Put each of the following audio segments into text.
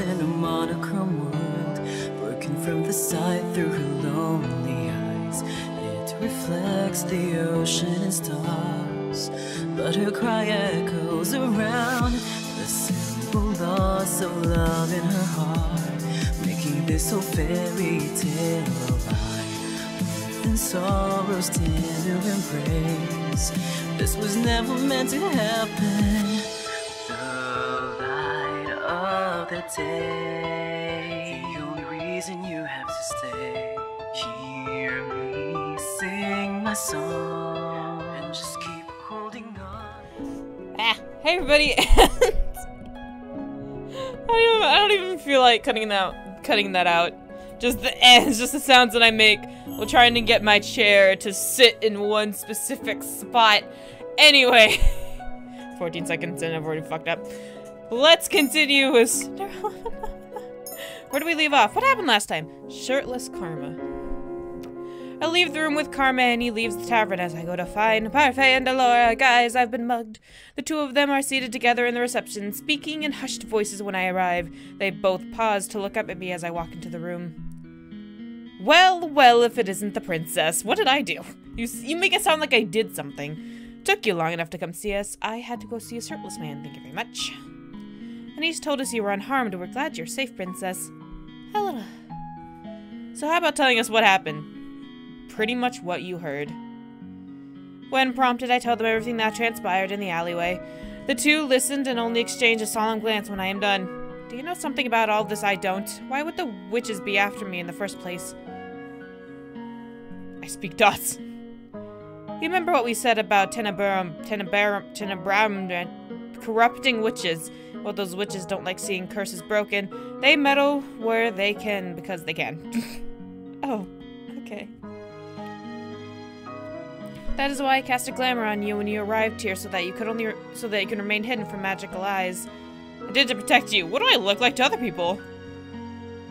in a monochrome world, working from the side through her lonely eyes. It reflects the ocean and stars, but her cry echoes around the simple loss of love in her heart, making this whole fairy tale alive. And sorrow's tender embrace, this was never meant to happen. The light of the day, the only reason you have to stay. Hear me sing my song and just keep holding on. Hey everybody. I don't even feel like cutting that out. Just the ends, just the sounds that I make while trying to get my chair to sit in one specific spot. Anyway, 14 seconds in, I've already fucked up. Let's continue with Cinderella. Where do we leave off? What happened last time? Shirtless Karma. I leave the room with Karma and he leaves the tavern as I go to find Parfait and Delora. Guys, I've been mugged. The two of them are seated together in the reception, speaking in hushed voices when I arrive. They both pause to look up at me as I walk into the room. Well, well, if it isn't the princess. What did I do? You make it sound like I did something. Took you long enough to come see us. I had to go see a shirtless man, thank you very much. And he's told us you were unharmed. We're glad you're safe, princess. Hello. So how about telling us what happened? Pretty much what you heard. When prompted, I told them everything that transpired in the alleyway. The two listened and only exchanged a solemn glance when I am done. Do you know something about all this I don't? Why would the witches be after me in the first place? I speak dots. You remember what we said about Tenebrum, corrupting witches? Well, those witches don't like seeing curses broken. They meddle where they can because they can. Oh, okay. That is why I cast a glamour on you when you arrived here, so that you can remain hidden from magical eyes. I did it to protect you. What do I look like to other people?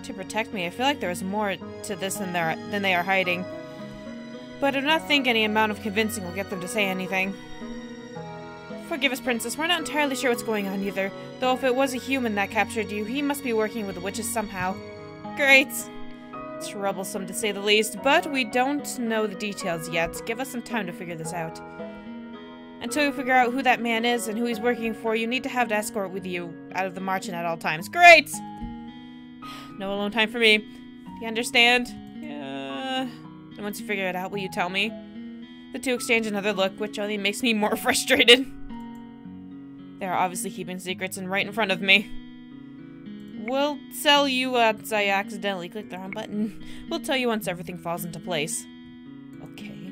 To protect me? I feel like there is more to this than they are hiding. But I do not think any amount of convincing will get them to say anything. Forgive us, princess. We're not entirely sure what's going on either. Though if it was a human that captured you, he must be working with the witches somehow. Great. Troublesome to say the least, but we don't know the details yet. Give us some time to figure this out. Until you figure out who that man is and who he's working for, you need to have the escort with you out of the marching at all times. Great! No alone time for me. Do you understand? Yeah. And once you figure it out, will you tell me? The two exchange another look, which only makes me more frustrated. They are obviously keeping secrets and right in front of me. We'll tell you once I accidentally click the wrong button. We'll tell you once everything falls into place. Okay.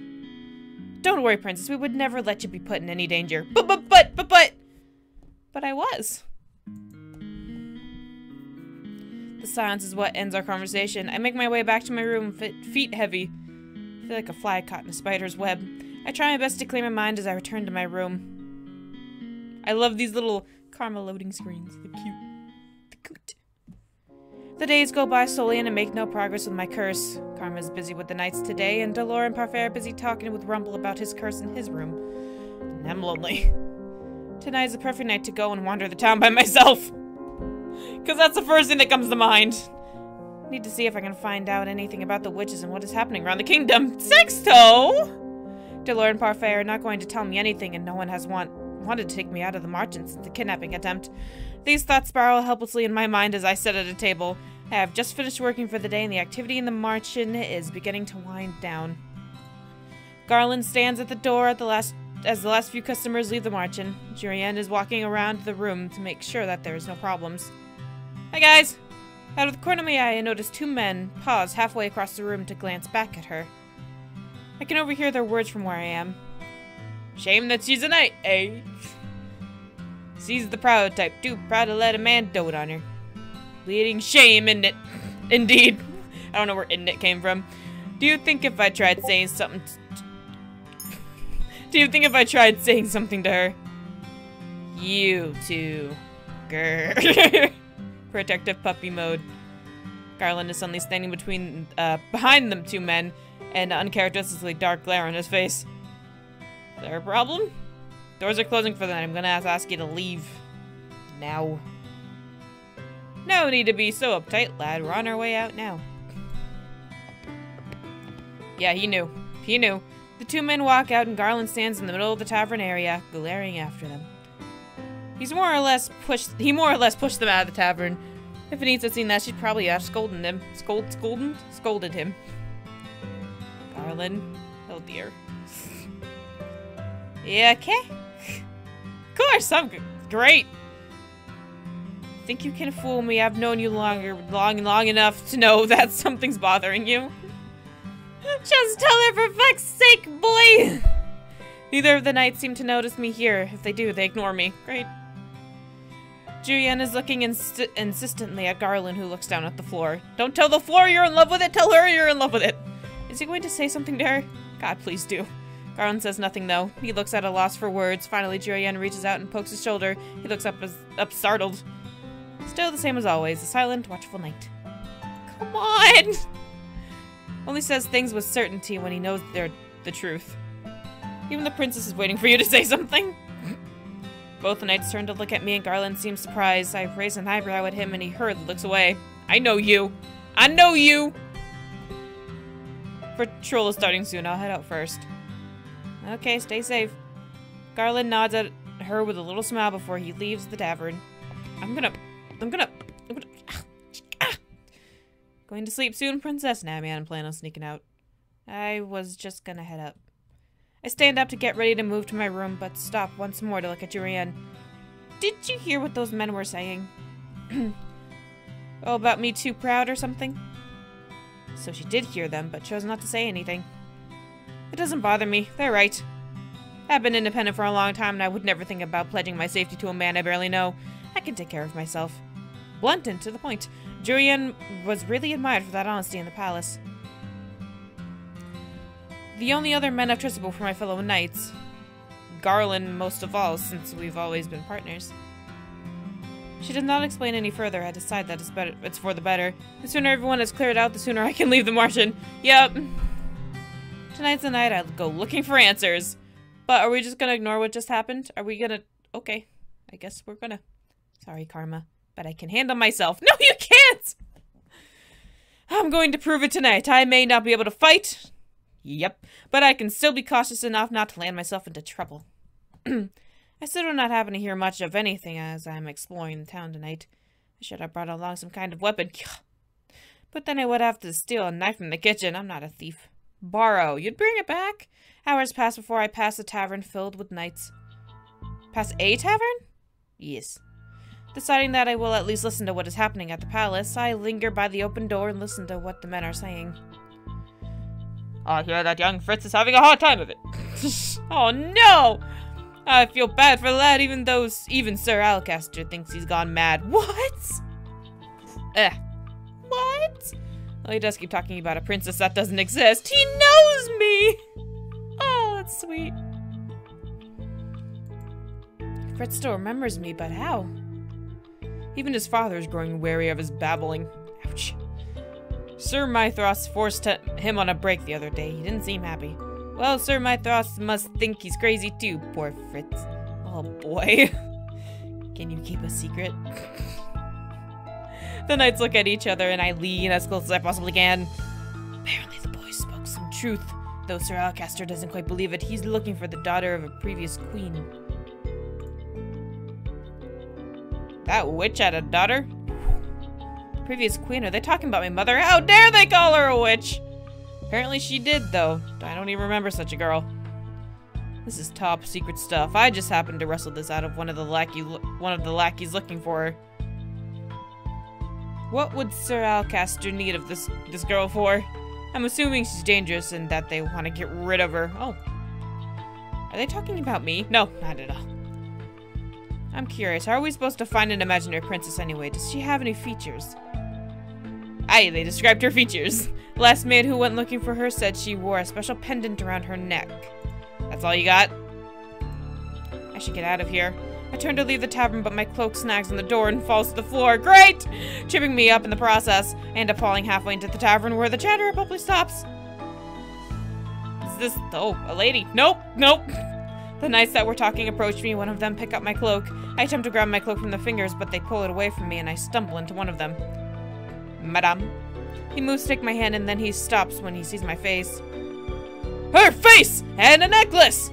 Don't worry, princess. We would never let you be put in any danger. But I was. The silence is what ends our conversation. I make my way back to my room, feet heavy. I feel like a fly caught in a spider's web. I try my best to clear my mind as I return to my room. I love these little Karma loading screens. They're cute. The days go by slowly and I make no progress with my curse. Karma's busy with the nights today, and Delora and Parfait are busy talking with Rumble about his curse in his room. And I'm lonely. Tonight is the perfect night to go and wander the town by myself. Because that's the first thing that comes to mind. Need to see if I can find out anything about the witches and what is happening around the kingdom. Sexto! Delora and Parfait are not going to tell me anything, and no one has wanted to take me out of the margin since the kidnapping attempt. These thoughts spiral helplessly in my mind as I sit at a table. I have just finished working for the day and the activity in the margin is beginning to wind down. Garland stands at the door as the last few customers leave the margin. Jurienne is walking around the room to make sure that there is no problems. Hi guys! Out of the corner of my eye, I notice two men pause halfway across the room to glance back at her. I can overhear their words from where I am. Shame that she's a knight, eh? She's the proud type, too proud to let a man dote on her. Bleeding shame, isn't it? Indeed. I don't know where "isn't it" came from. Do you think if I tried saying something to her? You two. Grrr. Protective puppy mode. Garland is suddenly standing behind them two men, and an uncharacteristically dark glare on his face. Is there a problem? Doors are closing for the night. I'm gonna have to ask you to leave. Now. No need to be so uptight, lad. We're on our way out now. Yeah, he knew. He knew. The two men walk out and Garland stands in the middle of the tavern area, glaring after them. He more or less pushed them out of the tavern. If Anita had seen that, she'd probably have scolded him. Scolded him. Garland. Oh dear. Yeah, okay. Of course, I'm great. Think you can fool me? I've known you long enough to know that something's bothering you. Just tell her for fuck's sake, boy! Neither of the knights seem to notice me here. If they do, they ignore me. Great. Julian is looking insistently at Garland, who looks down at the floor. Don't tell the floor you're in love with it, tell her you're in love with it! Is he going to say something to her? God, please do. Garland says nothing, though. He looks at a loss for words. Finally, Julian reaches out and pokes his shoulder. He looks up startled. Still the same as always, a silent, watchful knight. Come on! Only says things with certainty when he knows they're the truth. Even the princess is waiting for you to say something. Both the knights turn to look at me and Garland seems surprised. I raise an eyebrow at him and he hurriedly looks away. I know you! I know you! Patrol is starting soon. I'll head out first. Okay, stay safe. Garland nods at her with a little smile before he leaves the tavern. Going to sleep soon, princess? Nah, man, I'm planning on sneaking out. I was just gonna head up. I stand up to get ready to move to my room, but stop once more to look at Jurian. Did you hear what those men were saying? Oh, about me too proud or something? So she did hear them, but chose not to say anything. It doesn't bother me. They're right. I've been independent for a long time, and I would never think about pledging my safety to a man I barely know. I can take care of myself. Blunt and to the point. Julian was really admired for that honesty in the palace. The only other men I've trusted were my fellow knights. Garland most of all, since we've always been partners. She did not explain any further. I decide that it's for the better. The sooner everyone is cleared out, the sooner I can leave the Martian. Yep. Tonight's the night I'll go looking for answers. But are we just gonna ignore what just happened? Are we gonna... Okay. I guess we're gonna... Sorry, Karma. But I can handle myself. No, you can't! I'm going to prove it tonight. I may not be able to fight. Yep. But I can still be cautious enough not to land myself into trouble. I still do not happen to hear much of anything as I'm exploring the town tonight. I should have brought along some kind of weapon. But then I would have to steal a knife from the kitchen. I'm not a thief. Borrow. You'd bring it back? Hours pass before I pass a tavern filled with knights. Pass a tavern? Yes. Deciding that I will at least listen to what is happening at the palace, I linger by the open door and listen to what the men are saying. I hear that young Fritz is having a hard time of it. Oh no! I feel bad for the lad, even Sir Alcaster thinks he's gone mad. What? What? Well, he does keep talking about a princess that doesn't exist. He knows me! Oh, that's sweet. Fritz still remembers me, but how? Even his father is growing wary of his babbling. Ouch. Sir Mithras forced him on a break the other day. He didn't seem happy. Well, Sir Mithras must think he's crazy too, poor Fritz. Oh boy. Can you keep a secret? The knights look at each other and I lean as close as I possibly can. Apparently the boy spoke some truth. Though Sir Alcaster doesn't quite believe it, he's looking for the daughter of a previous queen. That witch had a daughter? Previous queen? Are they talking about my mother? How dare they call her a witch? Apparently she did, though. I don't even remember such a girl. This is top secret stuff. I just happened to wrestle this out of one of the lackeys looking for her. What would Sir Alcaster need of this girl for? I'm assuming she's dangerous and that they want to get rid of her. Oh. Are they talking about me? No, not at all. I'm curious, how are we supposed to find an imaginary princess anyway? Does she have any features? Aye, they described her features. The last maid who went looking for her said she wore a special pendant around her neck. That's all you got? I should get out of here. I turn to leave the tavern, but my cloak snags on the door and falls to the floor. Great! Tripping me up in the process. I end up falling halfway into the tavern where the chatter abruptly stops. Is this... Oh, a lady. Nope, nope. The knights that were talking approach me. One of them pick up my cloak. I attempt to grab my cloak from the fingers, but they pull it away from me and I stumble into one of them. Madame. He moves to take my hand and then he stops when he sees my face. Her face! And a necklace!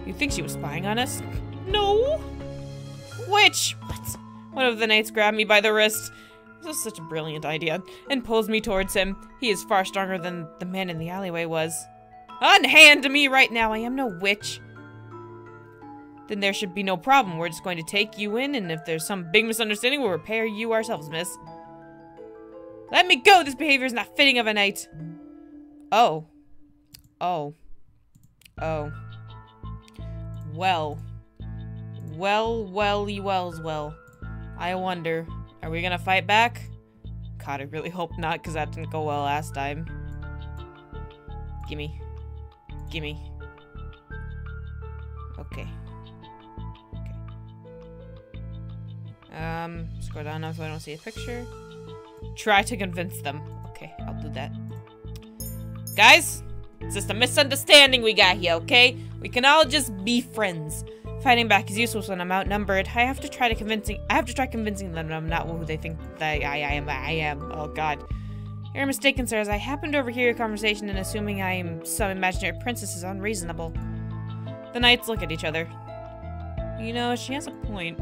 You think she was spying on us? No! Witch! What? One of the knights grabbed me by the wrist. This is such a brilliant idea. And pulls me towards him. He is far stronger than the man in the alleyway was. Unhand me right now! I am no witch. Then there should be no problem. We're just going to take you in, and if there's some big misunderstanding, we'll repair you ourselves, miss. Let me go! This behavior is not fitting of a knight. Oh. Oh. Oh. Well. Well. I wonder. Are we gonna fight back? God, I really hope not, because that didn't go well last time. Gimme. Gimme. Okay. Scroll down now so I don't see a picture. Try to convince them. Okay, I'll do that. Guys, it's just a misunderstanding we got here, okay? We can all just be friends. Fighting back is useless when I'm outnumbered. I have to try convincing them that I'm not who they think that I am. Oh god. You're mistaken, sir, as I happened to overhear your conversation and assuming I am some imaginary princess is unreasonable. The knights look at each other. You know, she has a point.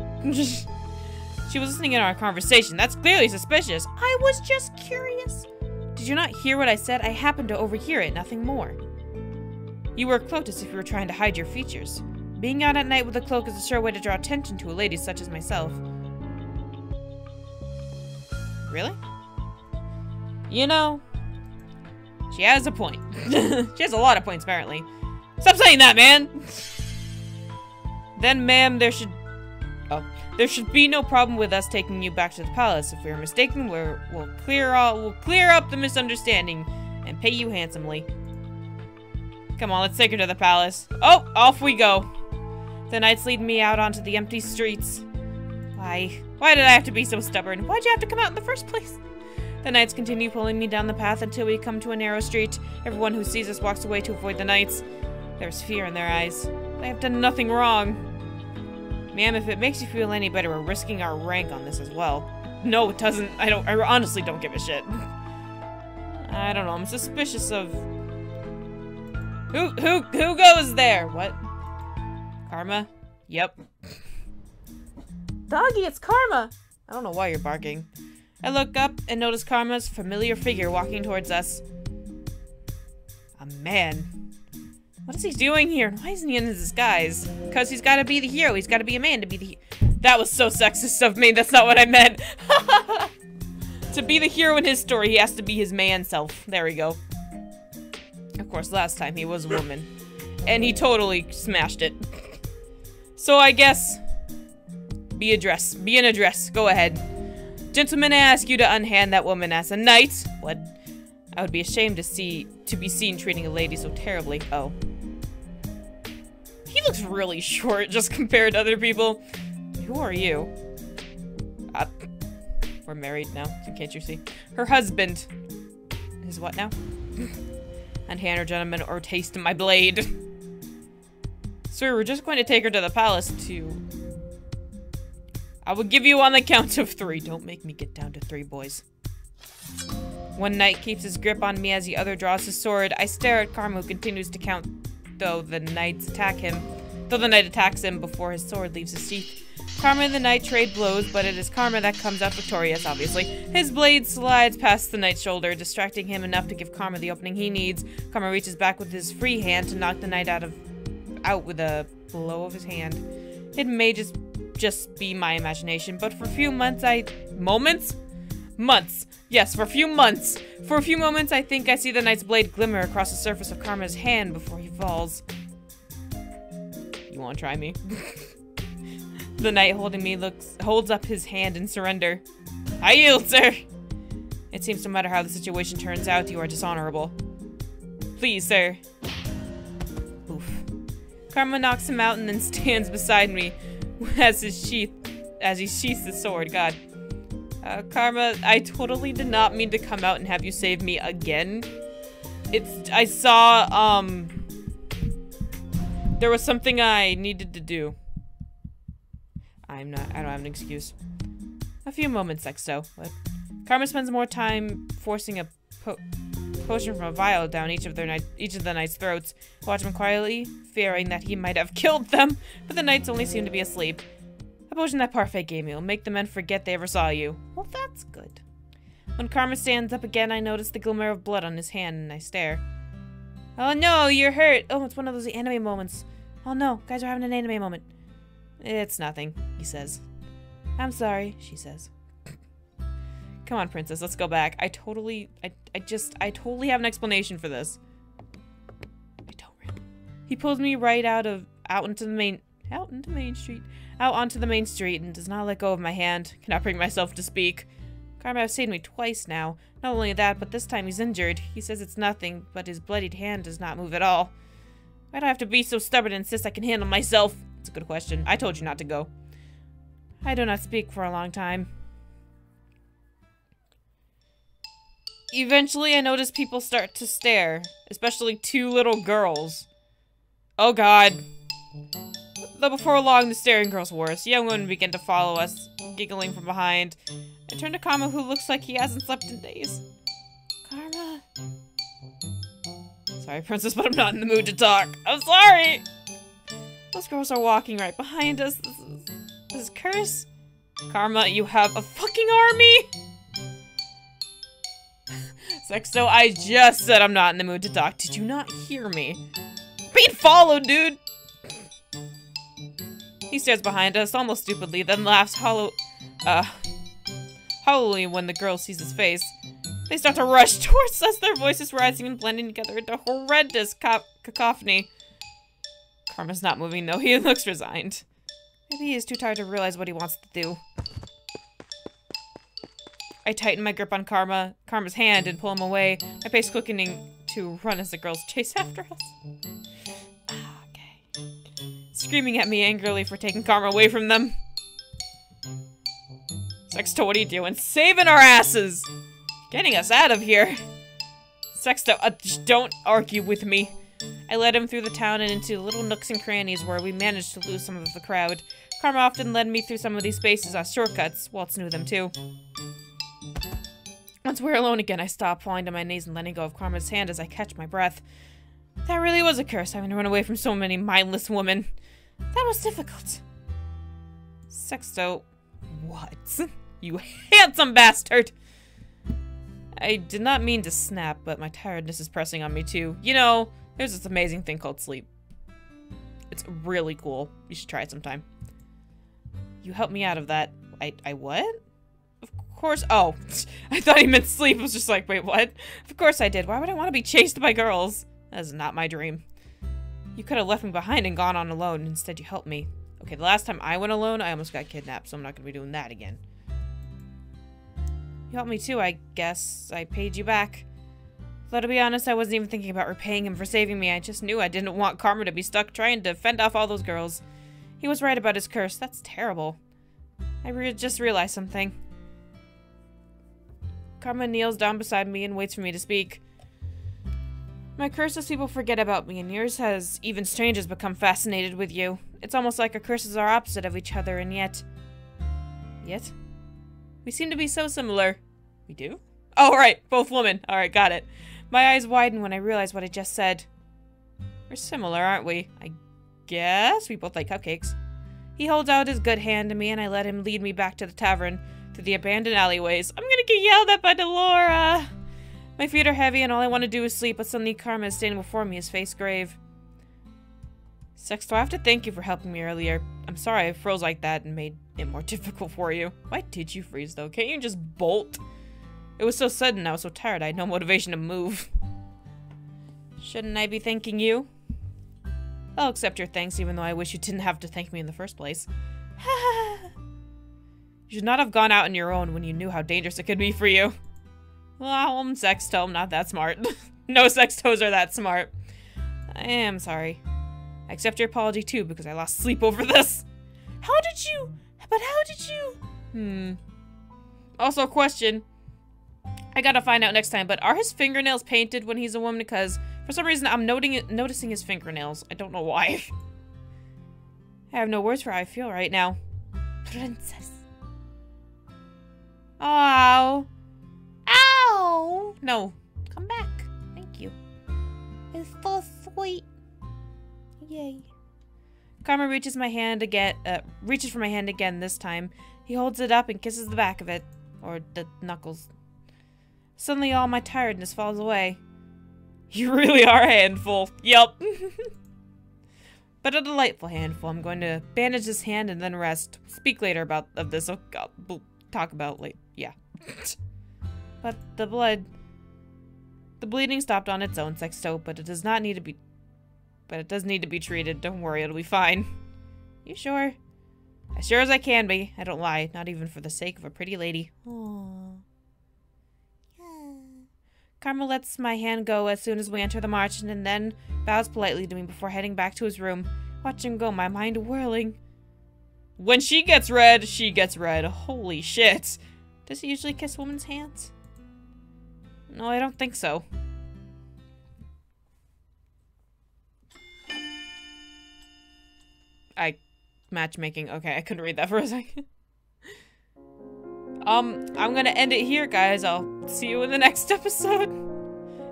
She was listening in on our conversation. That's clearly suspicious. I was just curious. Did you not hear what I said? I happened to overhear it, nothing more. You were cloaked as if you were trying to hide your features. Being out at night with a cloak is a sure way to draw attention to a lady such as myself. Really? You know, she has a point. She has a lot of points, apparently. Stop saying that, man! Then, ma'am, there should be no problem with us taking you back to the palace. If we are mistaken, we'll clear up the misunderstanding and pay you handsomely. Come on, let's take her to the palace. Oh, off we go. The knights lead me out onto the empty streets. Why did I have to be so stubborn? Why'd you have to come out in the first place? The knights continue pulling me down the path until we come to a narrow street. Everyone who sees us walks away to avoid the knights. There's fear in their eyes. I have done nothing wrong. Ma'am, if it makes you feel any better, we're risking our rank on this as well. No, it doesn't. I honestly don't give a shit. I don't know. I'm suspicious of... Who goes there? What? Karma? Yep. Doggy, it's Karma! I don't know why you're barking. I look up and notice Karma's familiar figure walking towards us. A man. What is he doing here? Why isn't he in his disguise? Because he's gotta be the hero. He's gotta be a man to be the... That was so sexist of me. That's not what I meant. To be the hero in his story, he has to be his man self. There we go. Of course, last time he was a woman. And he totally smashed it. So I guess... Be in a dress. Go ahead. Gentlemen, I ask you to unhand that woman as a knight. What? I would be ashamed to be seen treating a lady so terribly. Oh. He looks really short just compared to other people. Who are you? We're married now, can't you see? Her husband. Is what now? Unhand her, gentlemen, or taste my blade. Sir, we're just going to take her to the palace to... I will give you on the count of 3. Don't make me get down to 3, boys. One knight keeps his grip on me as the other draws his sword. I stare at Karma, who continues to count, though the knight attacks him before his sword leaves his sheath. Karma and the knight trade blows, but it is Karma that comes out victorious, obviously. His blade slides past the knight's shoulder, distracting him enough to give Karma the opening he needs. Karma reaches back with his free hand to knock the knight out with a blow of his hand. It may just be my imagination, but for a few months Yes, for a few months. For a few moments, I think I see the knight's blade glimmer across the surface of Karma's hand before he falls. You wanna try me? The knight holding me holds up his hand in surrender. I yield, sir! It seems no matter how the situation turns out, you are dishonorable. Please, sir. Oof. Karma knocks him out and then stands beside me as he sheaths his sword. God. Karma, I totally did not mean to come out and have you save me again. I saw, There was something I needed to do. I don't have an excuse. A few moments, Sexto. What? Karma spends more time forcing a potion from a vial down each of the knights' throats. Watch them quietly, fearing that he might have killed them, but the knights only seem to be asleep. A potion that Parfait gave me will make the men forget they ever saw you. Well, that's good. When Karma stands up again, I notice the glimmer of blood on his hand, and I stare. Oh no, you're hurt! Oh, it's one of those anime moments. Oh no, guys are having an anime moment. It's nothing, he says. I'm sorry, she says. Come on, princess, let's go back. I totally have an explanation for this. I don't really. He pulls me right out onto the main street and does not let go of my hand. Cannot bring myself to speak. Karma has saved me twice now. Not only that, but this time he's injured. He says it's nothing, but his bloodied hand does not move at all. Why do I have to be so stubborn and insist I can handle myself? It's a good question. I told you not to go. I do not speak for a long time. Eventually, I notice people start to stare, especially two little girls. Oh god. Though before long, the staring grows worse. Young women begin to follow us, giggling from behind. I turn to Karma, who looks like he hasn't slept in days. Karma. Sorry, princess, but I'm not in the mood to talk. I'm sorry! Those girls are walking right behind us. This is curse. Karma, you have a fucking army! Sexto, I just said I'm not in the mood to talk. Did you not hear me? Being followed, dude! He stares behind us, almost stupidly, then laughs hollowly when the girl sees his face. They start to rush towards us, their voices rising and blending together into horrendous cacophony. Karma's not moving, though. He looks resigned. Maybe he is too tired to realize what he wants to do. I tighten my grip on Karma's hand and pull him away, my pace quickening to run as the girls chase after us. Okay. Screaming at me angrily for taking Karma away from them. Sexto, what are you doing? Saving our asses! Getting us out of here! Sexto, don't argue with me. I led him through the town and into little nooks and crannies where we managed to lose some of the crowd. Karma often led me through some of these spaces as shortcuts. Waltz knew them too. Once we're alone again, I stop, falling to my knees and letting go of Karma's hand as I catch my breath. That really was a curse, having to run away from so many mindless women. That was difficult. Sexto, what? You handsome bastard! I did not mean to snap, but my tiredness is pressing on me too. You know, there's this amazing thing called sleep. It's really cool. You should try it sometime. You helped me out of that. I what? Of course. Oh, I thought he meant sleep. I was just like, wait, what? Of course I did. Why would I want to be chased by girls? That is not my dream. You could have left me behind and gone on alone. Instead, you helped me. Okay, the last time I went alone, I almost got kidnapped, so I'm not going to be doing that again. You helped me too, I guess. I paid you back. Though to be honest, I wasn't even thinking about repaying him for saving me. I just knew I didn't want Karma to be stuck trying to fend off all those girls. He was right about his curse. That's terrible. I just realized something. Karma kneels down beside me and waits for me to speak. My curse is people forget about me, and yours has even strangers become fascinated with you. It's almost like our curses are opposite of each other, and yet... Yet? We seem to be so similar. We do? Oh, right. Both women. Alright, got it. My eyes widen when I realize what I just said. We're similar, aren't we? I guess. We both like cupcakes. He holds out his good hand to me, and I let him lead me back to the tavern, through the abandoned alleyways. I'm gonna get yelled at by Delora! My feet are heavy, and all I want to do is sleep, but suddenly Karma is standing before me, his face grave. Sexto, I have to thank you for helping me earlier. I'm sorry I froze like that and made it more difficult for you. Why did you freeze, though? Can't you just bolt? It was so sudden, I was so tired, I had no motivation to move. Shouldn't I be thanking you? I'll accept your thanks, even though I wish you didn't have to thank me in the first place. You should not have gone out on your own when you knew how dangerous it could be for you. Well, I'm Sexto, I'm not that smart. No Sextos are that smart. I am sorry. I accept your apology too, because I lost sleep over this. How did you? Also, question. I gotta find out next time, but are his fingernails painted when he's a woman? Because for some reason I'm noticing his fingernails. I don't know why. I have no words for how I feel right now. Princess. Oh. Ow! No. Come back. Thank you. It's so sweet. Yay. Karma reaches for my hand again this time. He holds it up and kisses the back of it. Or the knuckles. Suddenly all my tiredness falls away. You really are a handful. Yup. But a delightful handful. I'm going to bandage this hand and then rest. Speak later about this. Oh god. We'll talk about later. Yeah. But the bleeding stopped on its own, Sexto, but it does need to be treated. Don't worry, it'll be fine. You sure? As sure as I can be. I don't lie, not even for the sake of a pretty lady. Aww. Yeah. Karma lets my hand go as soon as we enter the march and then bows politely to me before heading back to his room. Watch him go, my mind whirling. When she gets red, she gets red. Holy shit. Does he usually kiss women's hands? No, I don't think so. Matchmaking. Okay, I couldn't read that for a second. I'm gonna end it here, guys. I'll see you in the next episode.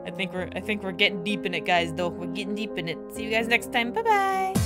I think we're getting deep in it, guys, though. We're getting deep in it. See you guys next time. Bye-bye.